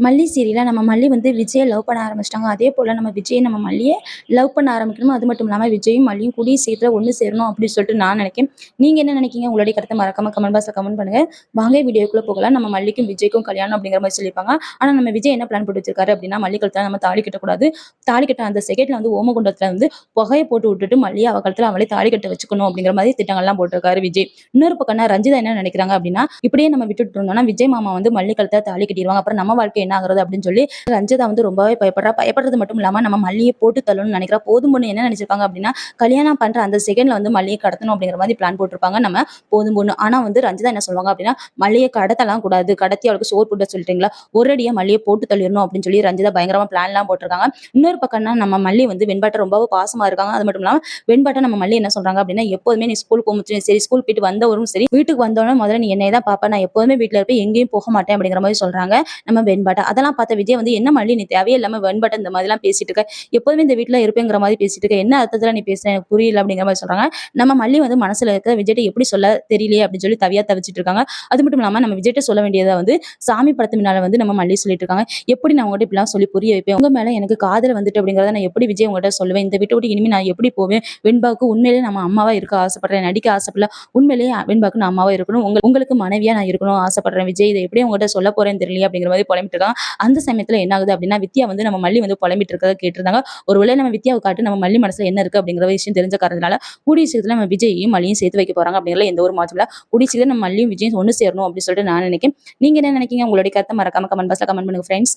மல்லி சீரியல்ல நம்ம மல்லி வந்து விஜய லவ் பண்ண ஆரம்பிச்சிட்டாங்க. அதே போல நம்ம விஜய் நம்ம மல்லிய லவ் பண்ண ஆரம்பிக்கணும். அது மட்டும் இல்லாம விஜயும் மல்லியும் கூடிய சீக்கிரம் ஒண்ணு சேரணும் அப்படின்னு சொல்லிட்டு நான் நினைக்கிறேன். நீங்க என்ன நினைக்கிறீங்க? உங்களுடைய கருத்தை மறக்காம கமெண்ட் பாக்ஸ்ல கமெண்ட் பண்ணுங்க. வாங்க வீடியோக்குள்ள போகலாம். நம்ம மல்லிக்கும் விஜய்க்கும் கல்யாணம் அப்படிங்கிற மாதிரி சொல்லியிருப்பாங்க. ஆனா நம்ம விஜய் என்ன பிளான் போட்டு வச்சிருக்காரு அப்படின்னா, மல்லி கழுத்துல நம்ம தாலி கட்டக்கூடாது. தாலி கட்ட அந்த செகண்ட்ல வந்து ஓமகுண்டத்துல வந்து புகையை போட்டு விட்டுட்டு மல்லியை அவ கழுத்துல அவளே தாலி கட்ட வச்சுக்கணும் அப்படிங்கிற மாதிரி திட்டங்கள்லாம் போட்டிருக்காரு விஜய். இன்னொரு பக்கம் ரஞ்சிதா என்ன நினைக்கிறாங்க அப்படின்னா, இப்படியே நம்ம விட்டுட்டு இருந்தோம்னா விஜய் மாமா வந்து மல்லி கழுத்துல தாலி கட்டிடுவாங்க. அப்புறம் நம்ம வாழ்க்கை என்ன ஆகுறது அப்படின்னு சொல்லி ரஞ்சிதா வந்து ரொம்பவே பயப்படுறா. பயப்படுறது மட்டும் இல்லாம நம்ம மல்லியை போட்டு தள்ளணும்னு நினைக்கிறா. போதும் பொண்ணு என்ன நினைச்சிருப்பாங்க அப்படின்னா, கல்யாணம் பண்ற அந்த செகண்ட்ல வந்து மல்லியை கடத்தணும் அப்படிங்கிற மாதிரி பிளான் போட்டிருப்பாங்க நம்ம போதும் பொண்ணு. ஆனா வந்து ரஞ்சிதா என்ன சொல்லுவாங்க அப்படின்னா, மல்லியை கடத்தலாம் கூடாது, கடத்தி அவளுக்கு சோறு போட்டு சொல்லிட்டீங்களா, ஒரேடியா மல்லியை போட்டு தள்ளிடணும் அப்படின்னு சொல்லி ரஞ்சிதா பயங்கரமா பிளான் எல்லாம் போட்டிருக்காங்க. இன்னொரு பக்கம்னா நம்ம மல்லி வந்து வெண்பாட்ட ரொம்ப பாசமா இருக்காங்க. அது மட்டும் இல்லாம வெண்பாட்ட நம்ம மல்லி என்ன சொல்றாங்க அப்படின்னா, எப்போதுமே நீ ஸ்கூல் போகும்போது சரி, ஸ்கூல் போயிட்டு வந்தவரும் சரி, வீட்டுக்கு வந்தவனும் முதல்ல நீ என்னைய தான் பாப்ப, நான் எப்போதுமே வீட்டுல இருப்பேன், எங்கேயும் போக மாட்டேன் அப்படிங்கிற மாதிரி சொல்றாங்க நம்ம வெண்பாட்ட. அதெல்லாம் பார்த்த விஜய் வந்து, என்ன மல்லி நீ தேவையே இல்லாம வெண்பாட்ட இந்த மாதிரி எல்லாம் பேசிட்டு இருக்க, எப்போதுமே இந்த வீட்டுல இருப்பேங்கிற மாதிரி பேசிட்டு இருக்க, என்ன அர்த்தத்துல நீ பேசுற எனக்கு புரியல அப்படிங்கிற மாதிரி சொல்றாங்க. நம்ம மல்லி வந்து மனசுல இருக்க விஜய்ட்ட எப்படி சொல்ல தெரியலையே அப்படின்னு சொல்லி தவியா தவிச்சிட்டு இருக்காங்க. அது மட்டும் இல்லாம நம்ம விஜய்ட்ட சொல்ல வேண்டியதை வந்து சாமி படத்து முன்னால வந்து நம்ம மல்லி சொல்லிட்டு இருக்காங்க. எப்படி நான் உங்ககிட்ட இப்படிலாம் சொல்லி புரிய வைப்பேன், உங்க மேல எனக்கு காதல் வந்துட்டு அப்படிங்கறத நான் எப்படி விஜய் உங்ககிட்ட சொல்லுவேன், இந்த வீட்டை விட்டு இனிமே நான் எப்படி போவேன், வெண்பாவுக்கு உண்மையிலேயே நம்ம அம்மாவா இருக்க ஆசைப்படுறேன், நடிக்க ஆசைப்படல, உண்மையிலேயே வெண்பாக்கு நான் அம்மாவா இருக்கணும், உங்களுக்கு மனைவியா நான் இருக்கணும் ஆசைப்படுறேன் விஜய், இதை எப்படி உங்ககிட்ட சொல்ல போறேன்னு தெரியல அப்படிங்கிற மாதிரி புலம்பிட்டு இருக்காங்க. அந்த சமயத்துல என்ன ஆகுது அப்படின்னா, வித்யா வந்து நம்ம மல்லி வந்து புலம்பிட்டு இருக்கறத கேட்டிருந்தாங்க. ஒருவேளை நம்ம வித்யாவை காட்டு நம்ம மல்லி மனசுல என்ன இருக்கு அப்படிங்கிற விஷயம் தெரிஞ்ச காரணத்தினால கூடிய சீக்கிரத்துல நம்ம விஜயையும் மல்லியும் சேர்த்து வைக்க போறாங்க அப்படிங்கிற எந்த ஒரு மாற்றம் இல்ல. கூடிய சீக்கிரம் நம்ம மல்லியும் விஜயும் ஒண்ணு சேரணும் அப்படின்னு சொல்லிட்டு நான் நினைக்கிறேன். நீங்க என்ன நினைக்கிறீங்க? உங்களுடைய கருத்தை மறக்காம கமெண்ட் பாக்ஸ்ல கமெண்ட் பண்ணுங்க ஃப்ரெண்ட்ஸ்.